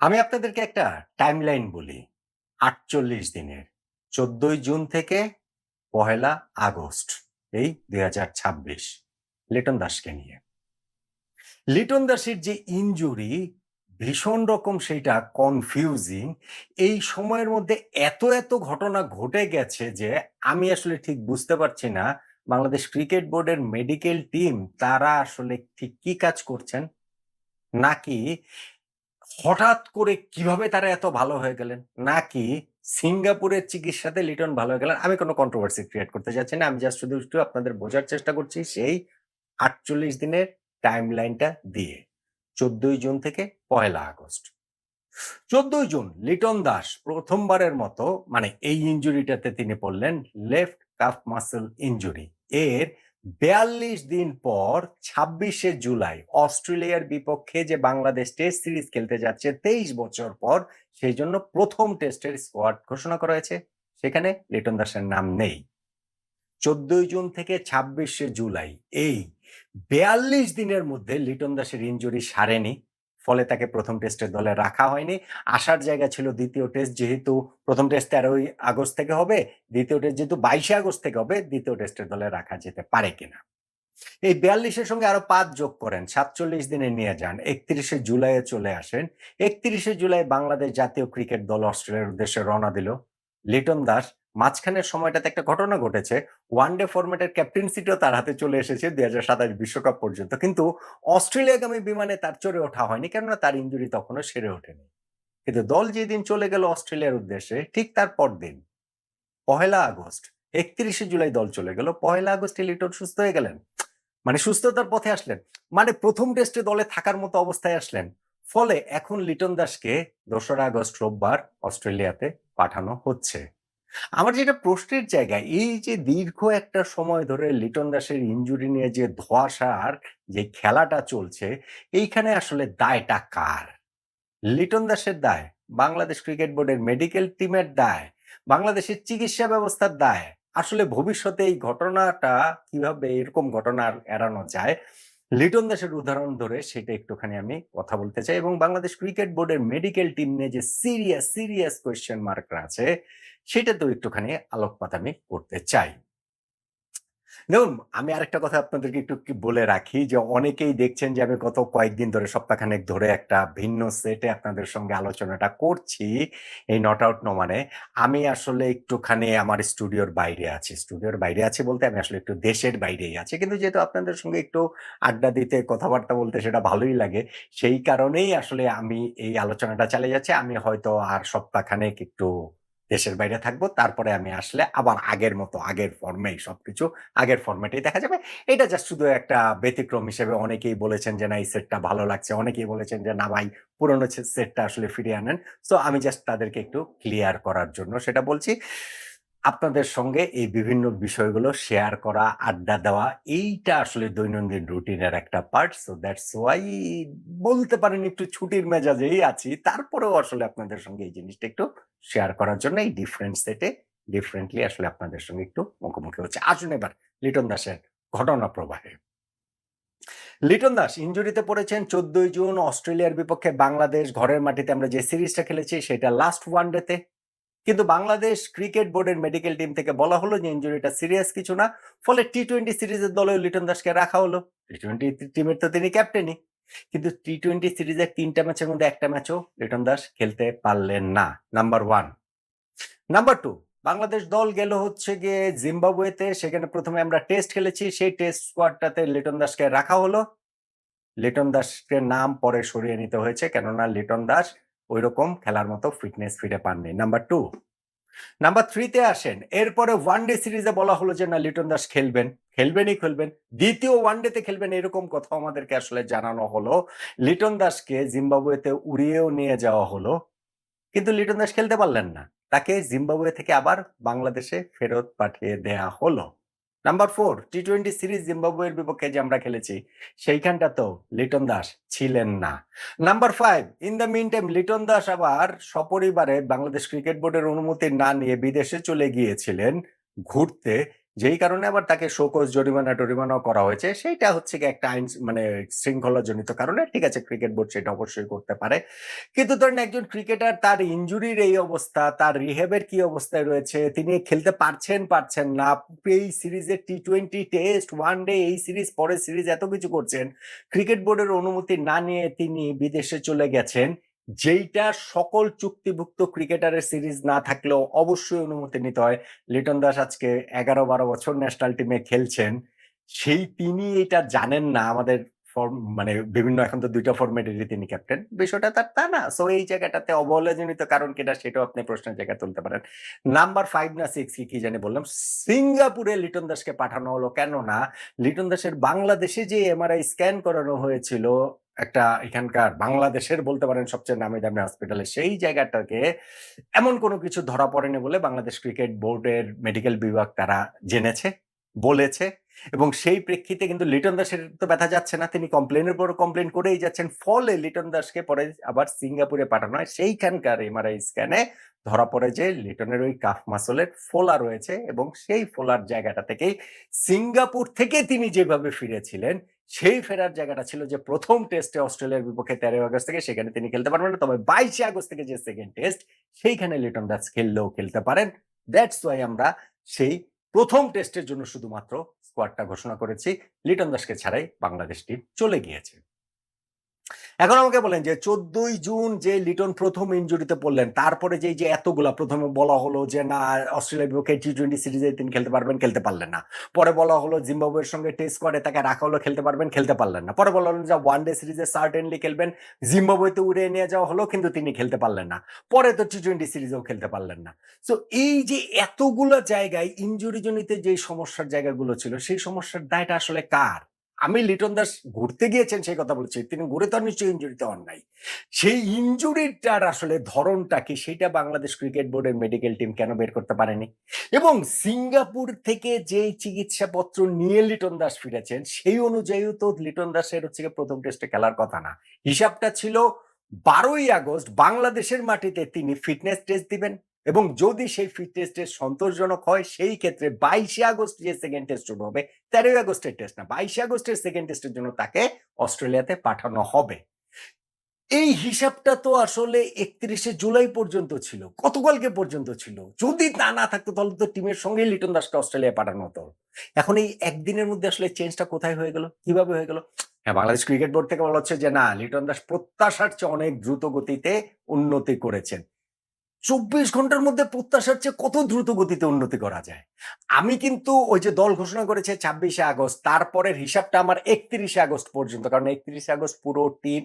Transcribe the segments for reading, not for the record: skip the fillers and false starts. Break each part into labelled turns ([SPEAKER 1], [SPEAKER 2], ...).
[SPEAKER 1] আমি আপনাদেরকে একটা টাইমলাইন বলি। ৪৮ দিনের। ১৪ই জুন থেকে ১লা আগস্ট এই ২০২৬ লিটন দাসকে নিয়ে। লিটন দাসের যে ইনজুরি ভীষণ রকম সেইটা কনফিউজিং। এই সময়ের মধ্যে এত ঘটনা ঘটে গেছে যে আমি আসলে ঠিক বুঝতে পারছি না বাংলাদেশ ক্রিকেট বোর্ডের মেডিকেল টিম তারা আসলে ঠিক কি কাজ করছেন? নাকি হঠাৎ করে কিভাবে তারা এত ভালো হয়ে গেলেন? নাকি সিঙ্গাপুরের চিকিৎসাতে লিটন ভালো হয়ে গেলেন? আমি কোন কন্ট্রোভার্সি ক্রিয়েট করতে চাচ্ছি না। আমি জাস্ট শুধু একটু আপনাদের বোঝার চেষ্টা করছি সেই ৪৮ দিনের টাইমলাইনটা দিয়ে। ১৪ই জুন থেকে ১লা আগস্ট। ১৪ই জুন লিটন দাস প্রথমবারের মতো মানে এই ইনজুরিটাতে তিনি পড়লেন লেফট কাফ মাসল ইনজুরি। এর ৪২ দিন পর ২৬শে জুলাই অস্ট্রেলিয়ার বিপক্ষে যে বাংলাদেশ টেস্ট সিরিজ খেলতে যাচ্ছে ২৩ বছর পর সেই জন্য প্রথম টেস্টের স্কোয়াড ঘোষণা করা হয়েছে। সেখানে লিটন দাসের নাম নেই। ১৪ই জুন থেকে ২৬শে জুলাই এই ৪২ দিনের মধ্যে লিটন দাসের ইনজুরি সারেনি। ফলে তাকে প্রথম টেস্টের দলে রাখা হয়নি। আসার জায়গা ছিল দ্বিতীয় টেস্ট যেহেতু প্রথম টেস্ট ১৩ই আগস্ট থেকে হবে, দ্বিতীয় টেস্ট যেহেতু ২২শে আগস্ট থেকে হবে, দ্বিতীয় টেস্টের দলে রাখা যেতে পারে কিনা। এই ৪২ এর সঙ্গে আরো ৫ যোগ করেন, ৪৭ দিনে নিয়ে যান। ৩১শে জুলাইয়ে চলে আসেন। ৩১শে জুলাই বাংলাদেশ জাতীয় ক্রিকেট দল অস্ট্রেলিয়ার উদ্দেশ্যে রওনা দিল। লিটন দাস মাঝখানের সময়টাতে একটা ঘটনা ঘটেছে। ওয়ানডে ফরম্যাটের ক্যাপ্টেন্সিটাও তার হাতে চলে এসেছে ২০২৭ বিশ্বকাপ পর্যন্ত। কিন্তু অস্ট্রেলিয়াগামী বিমানে তার চড়ে ওঠা হয়নি। কেননা তার ইনজুরি তখনো সেরে ওঠেনি। কিন্তু দল যেদিন চলে গেল অস্ট্রেলিয়ার উদ্দেশ্যে ঠিক তার পরদিন ১লা আগস্ট ৩১শে জুলাই দল চলে গেল। ১লা আগস্টে লিটন সুস্থ হয়ে গেলেন। মানে সুস্থতার পথে আসলেন। মানে প্রথম টেস্টে দলে থাকার মতো অবস্থায় আসলেন। ফলে এখন লিটন দাসকে ২রা আগস্ট রোববার অস্ট্রেলিয়াতে পাঠানো হচ্ছে। আমার যেটা প্রশ্নের জায়গা, এই যে দীর্ঘ একটা সময় ধরে লিটন দাসের ইনজুরি নিয়ে যে ধোঁয়াশার যে খেলাটা চলছে, এইখানে আসলে দায়টা কার? লিটন দাসের দায়? বাংলাদেশ ক্রিকেট বোর্ডের মেডিকেল টিমের দায়? বাংলাদেশের চিকিৎসা ব্যবস্থার দায়? আসলে ভবিষ্যতে এই ঘটনাটা কিভাবে এরকম ঘটনা আর এড়ানো যায়? লিটন দাসের উদাহরণ ধরে সেটা একটুখানি আমি কথা বলতে চাই এবং বাংলাদেশ ক্রিকেট বোর্ডের মেডিকেল টিম নিয়ে যে সিরিয়াস কোয়েশ্চেন মার্ক আছে সেটাতেও একটুখানি আলোকপাত আমি করতে চাই। দেখুন, আমি আরেকটা কথা আপনাদেরকে একটু কি বলে রাখি যে অনেকেই দেখছেন যে আমি গত কয়েকদিন ধরে সপ্তাহখানেক ধরে একটা ভিন্ন সেটে আপনাদের সঙ্গে আলোচনাটা করছি। এই নট আউট নো মানে আমি আসলে একটুখানি আমার স্টুডিওর বাইরে আছি। স্টুডিওর বাইরে আছি বলতে আমি আসলে একটু দেশের বাইরেই আছি। কিন্তু যেহেতু আপনাদের সঙ্গে একটু আড্ডা দিতে, কথাবার্তা বলতে সেটা ভালোই লাগে। সেই কারণেই আসলে আমি এই আলোচনাটা চালিয়ে যাচ্ছি। আমি হয়তো আর সপ্তাহখানেক একটু দেশের বাইরে থাকবো। তারপরে আমি আসলে আবার আগের মতো আগের ফর্মেই সবকিছু আগের ফরম্যাটেই দেখা যাবে। এটা জাস্ট শুধু একটা ব্যতিক্রম হিসেবে অনেকেই বলেছেন যে, "না এই সেটটা ভালো লাগছে।" অনেকেই বলেছেন যে, "না ভাই পুরনো সেটটা আসলে ফিরিয়ে আনেন।" সো আমি জাস্ট তাদেরকে একটু ক্লিয়ার করার জন্য সেটা বলছি। আপনাদের সঙ্গে এই বিভিন্ন বিষয়গুলো শেয়ার করা, আড্ডা দেওয়া এইটা আসলে দৈনন্দিন রুটিনের একটা পার্ট। সো দ্যাটস হোয়াই বলতে পারেন একটু ছুটির মেজাজেই আছি। তারপরেও আসলে আপনাদের সঙ্গে এই জিনিসটা একটু শেয়ার করার জন্য এই ডিফারেন্ট সেটে ডিফারেন্টলি আসলে আপনাদের সঙ্গে একটু মুখোমুখি হচ্ছে। আসুন এবার লিটন দাসের ঘটনা প্রবাহে। লিটন দাস ইনজুরিতে পড়েছেন ১৪ই জুন অস্ট্রেলিয়ার বিপক্ষে বাংলাদেশ ঘরের মাটিতে আমরা যে সিরিজটা খেলেছি সেটা লাস্ট ওয়ানডেতে। কিন্তু বাংলাদেশ ক্রিকেট বোর্ডের মেডিকেল টিম থেকে বলা হলো যে ইনজুরিটা সিরিয়াস কিছু না। ফলে টি-20 সিরিজের দলেও লিটন দাসকে রাখা হলো। টি-20 টিমের তো তিনি ক্যাপ্টেনই। কিন্তু টি-20 সিরিজের ৩ টা ম্যাচের মধ্যে ১ টা ম্যাচও লিটন দাস খেলতে পারলেন না। নাম্বার 1। নাম্বার 2, বাংলাদেশ দল গেল হচ্ছে গিয়ে জিম্বাবুয়েতে। সেখানে ১ম এ আমরা টেস্ট খেলেছি। সেই টেস্ট স্কোয়াডটাতে লিটন দাসকে রাখা হলো। লিটন দাসের নাম পরে সরিয়ে নিতে হয়েছে। কেননা লিটন দাস ঐরকম খেলার মতো ফিটনেস ফিরে পাননি। নাম্বার 2, নাম্বার 3 তে আসেন। এরপরে ওয়ানডে সিরিজে বলা হলো যে না লিটন দাস খেলবেন। খেলবেনই খেলবেন। দ্বিতীয় ওয়ানডেতে খেলবেন এরকম কথাও আমাদেরকে আসলে জানানো হলো। লিটন দাসকে জিম্বাবুয়েতে উড়িয়েও নিয়ে যাওয়া হলো। কিন্তু লিটন দাস খেলতে পারলেন না। তাকে জিম্বাবুয়ে থেকে আবার বাংলাদেশে ফেরত পাঠিয়ে দেয়া হলো। নাম্বার 4, টি-20 সিরিজ জিম্বাবুয়ের বিপক্ষে যে আমরা খেলেছি, সেইখানটাতেও লিটন দাস ছিলেন না। Number 5, in the mean time Liton Das আবার সপরিবারে বাংলাদেশ ক্রিকেট বোর্ডের অনুমতি না নিয়ে বিদেশে চলে গিয়েছিলেন ঘুরতে। যেই কারণে আবার তাকে শোকজ জরিমানাও করা হয়েছে। সেইটা হচ্ছে গিয়ে একটা আইন মানে শৃঙ্খলাজনিত কারণে। ঠিক আছে, ক্রিকেট বোর্ড সেটা অবশ্যই করতে পারে। কিন্তু ধরেন একজন ক্রিকেটার তার ইনজুরির এই অবস্থা, তার রিহ্যাবের কি অবস্থায় রয়েছে, তিনি খেলতে পারছেন না। এই সিরিজে টি-20, টেস্ট, ওয়ানডে, এই সিরিজ, পরের সিরিজ এত কিছু করছেন। ক্রিকেট বোর্ডের অনুমতি না নিয়ে তিনি বিদেশে চলে গেছেন। যেইটা সকল চুক্তিভুক্ত ক্রিকেটারের সিরিজ না থাকলেও অবশ্যই অনুমতি নিতে হয়। লিটন দাস আজকে ১১-১২ বছর ন্যাশনাল টিমে খেলছেন। তিনি এটা জানেন না। আমাদের মানে বিভিন্ন এখন তো ২ টা ফরম্যাটেরই তিনি ক্যাপ্টেন। বিষয়টা তার তা না। সো এই জায়গাটাতে অবহেলাজনিত কারণ কিনা সেটাও আপনি প্রশ্নের জায়গায় তুলতে পারেন। নাম্বার 5 না 6 কি জানি বললাম। সিঙ্গাপুরে লিটন দাসকে পাঠানো হলো কেন না? লিটন দাসের বাংলাদেশে যে এমআরআই স্ক্যান করানো হয়েছিল একটা এখানকার বাংলাদেশের বলতে পারেন সবচেয়ে নামি দামি হসপিটালে, সেই জায়গাটাকে এমন কোনো কিছু ধরা পড়েনি বলে বাংলাদেশ ক্রিকেট বোর্ডের মেডিকেল বিভাগ তারা জেনেছে, বলেছে এবং সেই প্রেক্ষিতে কিন্তু লিটন দাসের তো ব্যথা যাচ্ছে না। তিনি কমপ্লেনের পর কমপ্লেন করেই যাচ্ছেন। ফলে লিটন দাসকে পরে আবার সিঙ্গাপুরে পাঠানো হয়। সেইখানকার এমআরআই স্ক্যানে ধরা পড়ে যে লিটনের ওই কাফ মাসলের ফোলা রয়েছে এবং সেই ফোলার জায়গাটা থেকেই সিঙ্গাপুর থেকে তিনি যেভাবে ফিরেছিলেন সেই ফেরার জায়গাটা ছিল যে ১ম টেস্টে অস্ট্রেলিয়ার বিপক্ষে ১৩ আগস্ট থেকে সেখানে তিনি খেলতে পারবেন না। তবে ২২ আগস্ট থেকে যে সেকেন্ড টেস্ট সেইখানে লিটন দাস খেললেও খেলতে পারেন। দ্যাটস ওয়াই আমরা সেই ১ম টেস্টের জন্য শুধুমাত্র স্কোয়াডটা ঘোষণা করেছি। লিটন দাসকে ছাড়াই বাংলাদেশ টিম চলে গিয়েছে। এখন আমাকে বলেন যে ১৪ই জুন যে লিটন ১ম ইনজুরিতে পড়লেন, তারপরে যে এতগুলা ১ম এ বলা হলো যে না অস্ট্রেলিয়ার বিপক্ষে টি-20 সিরিজে তিনি খেলতে পারবেন, খেলতে পারলেন না। পরে বলা হলো জিম্বাবুয়ের সঙ্গে টেস্ট স্কোয়াডে তাকে রাখা হলো, খেলতে পারবেন, খেলতে পারলেন না। পরে বলা হলো যে ওয়ানডে সিরিজে সার্টেনলি খেলবেন, জিম্বাবুয়েতে উড়িয়ে নিয়ে যাওয়া হলো কিন্তু তিনি খেলতে পারলেন না। পরে তো টি-20 সিরিজেও খেলতে পারলেন না। সো এই যে এতগুলা জায়গায় ইনজুরি জনিত যে সমস্যার জায়গাগুলো ছিল সেই সমস্যার দায়টা আসলে কার? আমি লিটন দাস ঘুরতে গিয়েছেন সেই কথা বলছি। তিনি ঘুরে তো আর নিশ্চয়ই ইনজুরিতে হন নাই। সেই ইনজুরিটার আসলে ধরনটা কি সেটা বাংলাদেশ ক্রিকেট বোর্ডের মেডিকেল টিম কেন বের করতে পারেনি? এবং সিঙ্গাপুর থেকে যেই চিকিৎসাপত্র নিয়ে লিটন দাস ফিরেছেন সেই অনুযায়ীও তো লিটন দাসের হচ্ছে গিয়ে ১ম টেস্টে খেলার কথা না। হিসাবটা ছিল ১২ই আগস্ট বাংলাদেশের মাটিতে তিনি ফিটনেস টেস্ট দিবেন এবং যদি সেই ফিটনেস টেস্ট সন্তোষজনক হয় সেই ক্ষেত্রে ২২শে আগস্ট যে সেকেন্ড টেস্ট শুরু হবে ১৩ই আগস্টের টেস্ট না, ২২শে আগস্টের সেকেন্ড টেস্টের জন্য তাকে অস্ট্রেলিয়াতে পাঠানো হবে। এই হিসাবটা তো আসলে ৩১শে জুলাই পর্যন্ত ছিল। গতকালকে পর্যন্ত ছিল। যদি তা না থাকতো তাহলে তো টিমের সঙ্গেই লিটন দাসকে অস্ট্রেলিয়ায় পাঠানো হতো। এখন এই একদিনের মধ্যে আসলে চেঞ্জটা কোথায় হয়ে গেল? কিভাবে হয়ে গেল? হ্যাঁ, বাংলাদেশ ক্রিকেট বোর্ড থেকে বলা হচ্ছে যে না, লিটন দাস প্রত্যাশার চেয়ে অনেক দ্রুত গতিতে উন্নতি করেছেন। ২৪ ঘন্টার মধ্যে প্রত্যাশার চেয়ে কত দ্রুত গতিতে উন্নতি করা যায়? আমি কিন্তু ওই যে দল ঘোষণা করেছে ২৬শে আগস্ট, তারপরের হিসাবটা আমার ৩১শে আগস্ট পর্যন্ত। কারণ ৩১শে আগস্ট পুরো টিম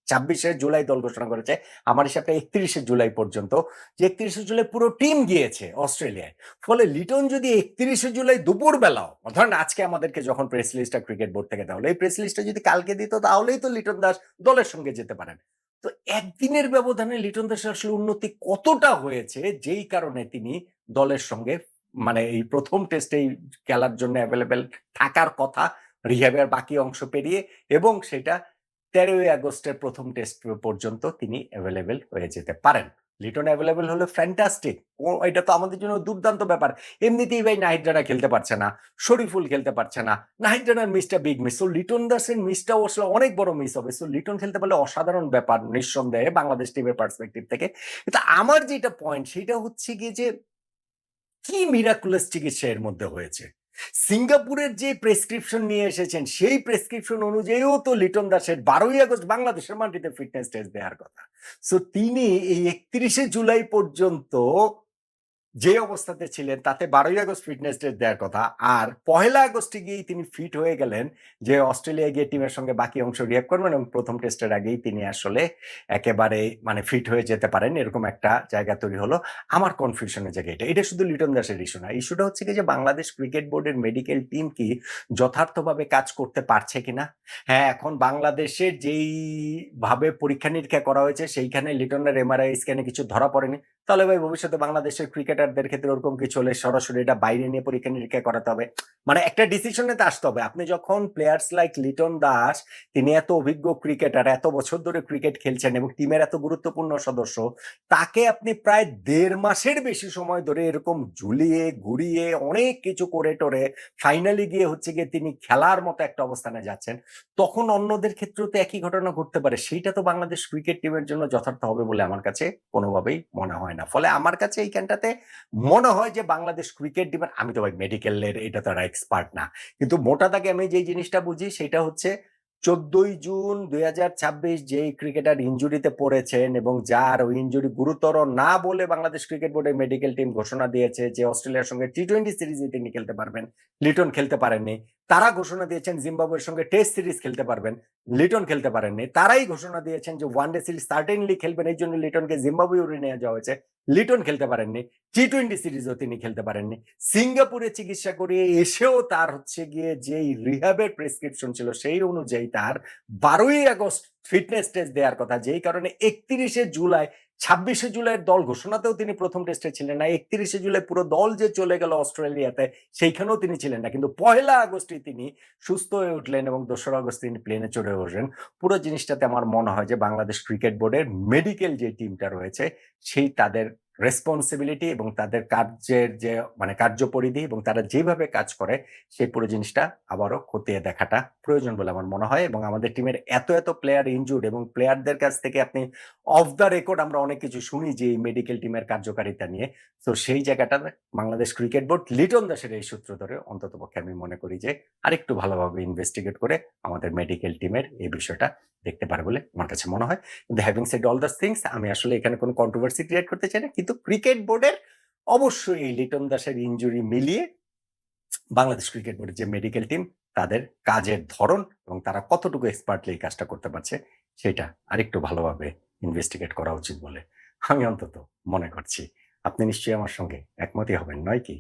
[SPEAKER 1] ২৬শে জুলাই দল ঘোষণা করেছে। আমার হিসাবটা ৩১শে জুলাই পর্যন্ত। যে ৩১শে জুলাই পুরো টিম গিয়েছে অস্ট্রেলিয়ায়। ফলে লিটন যদি ৩১শে জুলাই দুপুরবেলাও ধরেন আজকে আমাদেরকে যখন প্রেস লিস্টটা ক্রিকেট বোর্ড থেকে দেওয়া হলো, এই প্রেস লিস্টটা যদি কালকে দিত তাহলেই তো লিটন দাস দলের সঙ্গে যেতে পারেন। তো একদিনের ব্যবধানে লিটন দাসের আসলে উন্নতি কতটা হয়েছে যেই কারণে তিনি দলের সঙ্গে মানে এই ১ম টেস্টেই খেলার জন্য এভেইলেবল থাকার কথা রিহ্যাবের বাকি অংশ পেরিয়ে এবং সেটা ১৩ই আগস্টের ১ম টেস্ট পর্যন্ত তিনি এভেইলেবল হয়ে যেতে পারেন। লিটন এভেইলেবল হলে ফ্যান্টাস্টিক। এটা তো আমাদের জন্য দুর্দান্ত ব্যাপার। এমনিতেই ভাই নাহিদ রানা খেলতে পারছে না, শরীফুল খেলতে পারছে না। নাহিদ রানার মিসটা বিগ মিস। সো লিটন দাসের মিসটাও আসলে অনেক বড় মিস হবে। সো লিটন খেলতে পারলে অসাধারণ ব্যাপার নিঃসন্দেহে বাংলাদেশ টিমের পার্সপেক্টিভ থেকে। কিন্তু আমার যেটা পয়েন্ট সেটা হচ্ছে গিয়ে যে কি মিরাকুলাস চিকিৎসা এর মধ্যে হয়েছে? সিঙ্গাপুরের যে প্রেসক্রিপশন নিয়ে এসেছেন সেই প্রেসক্রিপশন অনুযায়ীও তো লিটন দাসের ১২ই আগস্ট বাংলাদেশের মাটিতে ফিটনেস টেস্ট দেওয়ার কথা। সো তিনি এই ৩১শে জুলাই পর্যন্ত যে অবস্থাতে ছিলেন তাতে ১২ই আগস্ট ফিটনেস টেস্ট দেওয়ার কথা। আর ১লা আগস্টে গিয়েই তিনি ফিট হয়ে গেলেন যে অস্ট্রেলিয়ায় গিয়ে টিমের সঙ্গে বাকি অংশ রিহ্যাব করবেন এবং ১ম টেস্টের আগেই তিনি আসলে একেবারে মানে ফিট হয়ে যেতে পারেন। এরকম একটা জায়গা তৈরি হলো। আমার কনফিউশনের জায়গা এটা। এটা শুধু লিটন দাসের ইস্যু না। ইস্যুটা হচ্ছে কি যে বাংলাদেশ ক্রিকেট বোর্ডের মেডিকেল টিম কি যথার্থভাবে কাজ করতে পারছে কিনা? হ্যাঁ, এখন বাংলাদেশের যেইভাবে পরীক্ষা-নিরীক্ষা করা হয়েছে সেইখানে লিটনের এমআরআই স্ক্যানে কিছু ধরা পড়েনি। তাহলে ভাই ভবিষ্যতে বাংলাদেশের ক্রিকেটারদের ক্ষেত্রে ওরকম কিছু হলে সরাসরি এটা বাইরে নিয়ে পরীক্ষা-নিরীক্ষা করাতে হবে। মানে একটা ডিসিশনে তে আসতে হবে। আপনি যখন প্লেয়ার্স লাইক লিটন দাস, তিনি এত অভিজ্ঞ ক্রিকেটার, এত বছর ধরে ক্রিকেট খেলছেন এবং টিমের এত গুরুত্বপূর্ণ সদস্য, তাকে আপনি প্রায় ১.৫ মাসের বেশি সময় ধরে এরকম ঝুলিয়ে, ঘুরিয়ে অনেক কিছু করে-টরে ফাইনালি গিয়ে হচ্ছে গিয়ে তিনি খেলার মতো একটা অবস্থানে যাচ্ছেন। তখন অন্যদের ক্ষেত্রেও তো একই ঘটনা ঘটতে পারে। সেইটা তো বাংলাদেশ ক্রিকেট টিমের জন্য যথার্থ হবে বলে আমার কাছে কোনোভাবেই মনে হয় না। ফলে আমার কাছে এইখানটাতে মনে হয় যে বাংলাদেশ ক্রিকেট টিমের, আমি তো ভাই মেডিকেলের এটা তো আর এক্সপার্ট না। কিন্তু মোটা দাগে আমি যেই জিনিসটা বুঝি সেটা হচ্ছে ১৪ই জুন ২০২৬ যেই ক্রিকেটার ইনজুরিতে পড়েছেন এবং যার ওই ইনজুরি গুরুতর না বলে বাংলাদেশ ক্রিকেট বোর্ডের মেডিকেল টিম ঘোষণা দিয়েছে যে অস্ট্রেলিয়ার সঙ্গে টি-20 সিরিজে তিনি খেলতে পারবেন। লিটন খেলতে পারেননি। তারা ঘোষণা দিয়েছেন জিম্বাবুয়ের সঙ্গে টেস্ট সিরিজ খেলতে পারবেন। লিটন খেলতে পারেননি। তারাই ঘোষণা দিয়েছেন যে ওয়ানডে সিরিজ সার্টেনলি খেলবেন। এইজন্য লিটনকে জিম্বাবুয়ে উড়িয়ে নিয়ে যাওয়া হয়েছে। লিটন খেলতে পারেননি। টি-20 সিরিজেও তিনি খেলতে পারেননি। সিঙ্গাপুরে চিকিৎসা করিয়ে এসেও তার হচ্ছে গিয়ে যেই রিহ্যাবের প্রেসক্রিপশন ছিল সেই অনুযায়ী তার ১২ই আগস্ট ফিটনেস টেস্ট দেওয়ার কথা। যেই কারণে ৩১শে জুলাই, ২৬শে জুলাইয়ের দল ঘোষণাতেও তিনি ১ম টেস্টে ছিলেন না। ৩১শে জুলাই পুরো দল যে চলে গেল অস্ট্রেলিয়াতে, সেইখানেও তিনি ছিলেন না। কিন্তু ১লা আগস্টে তিনি সুস্থ হয়ে উঠলেন এবং ২রা আগস্ট তিনি প্লেনে চড়ে বসলেন। পুরো জিনিসটাতে আমার মনে হয় যে বাংলাদেশ ক্রিকেট বোর্ডের মেডিকেল যে টিমটা রয়েছে, সেই তাদের রেসপনসিবিলিটি এবং তাদের কার্যের যে মানে কার্যপরিধি এবং তারা যেভাবে কাজ করে, সেই পুরো জিনিসটা আবারও খতিয়ে দেখাটা প্রয়োজন বলে আমার মনে হয়। এবং আমাদের টিমের এত প্লেয়ার ইনজুরড এবং প্লেয়ারদের কাছ থেকে আপনি অফ দ্য রেকর্ড আমরা অনেক কিছু শুনি যে এই মেডিকেল টিমের কার্যকারিতা নিয়ে। তো সেই জায়গাটাতে বাংলাদেশ ক্রিকেট বোর্ড লিটন দাসের এই সূত্র ধরে অন্ততপক্ষে আমি মনে করি যে আরেকটু ভালোভাবে ইনভেস্টিগেট করে আমাদের মেডিকেল টিমের এই বিষয়টা দেখতে পারে বলে আমার কাছে মনে হয়। কিন্তু হ্যাভিং সেড অল দোস থিংস, আমি আসলে এখানে কোনো কন্ট্রোভার্সি ক্রিয়েট করতে চাই না। কিন্তু ক্রিকেট বোর্ডের অবশ্যই এই লিটন দাসের ইনজুরি মিলিয়ে বাংলাদেশ ক্রিকেট বোর্ডের যে মেডিকেল টিম, তাদের কাজের ধরন এবং তারা কতটুকু এক্সপার্টলি এই কাজটা করতে পারছে, সেটা আরেকটু ভালোভাবে ইনভেস্টিগেট করা উচিত বলে আমি অন্তত মনে করছি। আপনি নিশ্চয়ই আমার সঙ্গে একমতই হবেন, নয় কি?